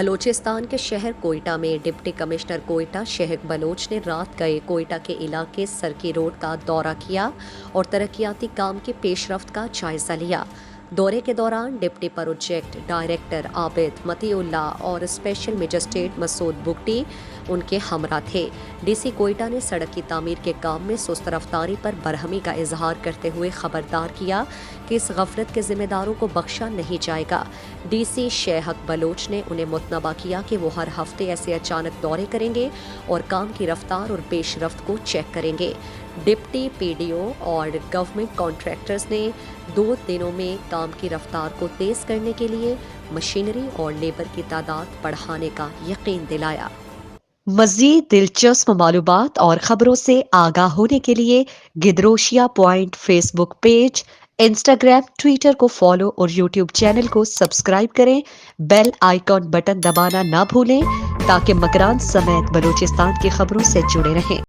بلوچستان کے شہر کوئٹہ میں ڈپٹی کمشنر کوئٹہ شہق بلوچ نے رات گئے کوئٹہ کے علاقے سرکی روڈ کا دورہ کیا اور ترقیاتی کام کی پیش رفت کا جائزہ لیا۔ دورے کے دوران ڈپٹی پروجیکٹ ڈائریکٹر عابد مطیع اللہ اور اسپیشل مجسٹریٹ مسعود بگٹی ان کے ہمراہ تھے۔ ڈی سی کوئٹہ نے سڑک کی تعمیر کے کام میں سست رفتاری پر برہمی کا اظہار کرتے ہوئے خبردار کیا کہ اس غفلت کے ذمہ داروں کو بخشا نہیں جائے گا۔ ڈی سی شہق بلوچ نے انہیں متنبہ کیا کہ وہ ہر ہفتے ایسے اچانک دورے کریں گے اور کام کی رفتار اور پیش رفت کو چیک کریں گے۔ ڈپٹی پی ڈی او اور گورنمنٹ کانٹریکٹرز نے 2 دنوں میں کام کی رفتار کو تیز کرنے کے لیے مشینری اور لیبر کی تعداد بڑھانے کا یقین دلایا۔ مزید دلچسپ معلومات اور خبروں سے آگاہ ہونے کے لیے Gedrosia point Facebook page, Instagram, Twitter کو فالو اور یوٹیوب چینل کو سبسکرائب کریں۔ بیل آئیکن بٹن دبانا نہ بھولیں تاکہ مکران سمیت بلوچستان کی خبروں سے جڑے رہیں۔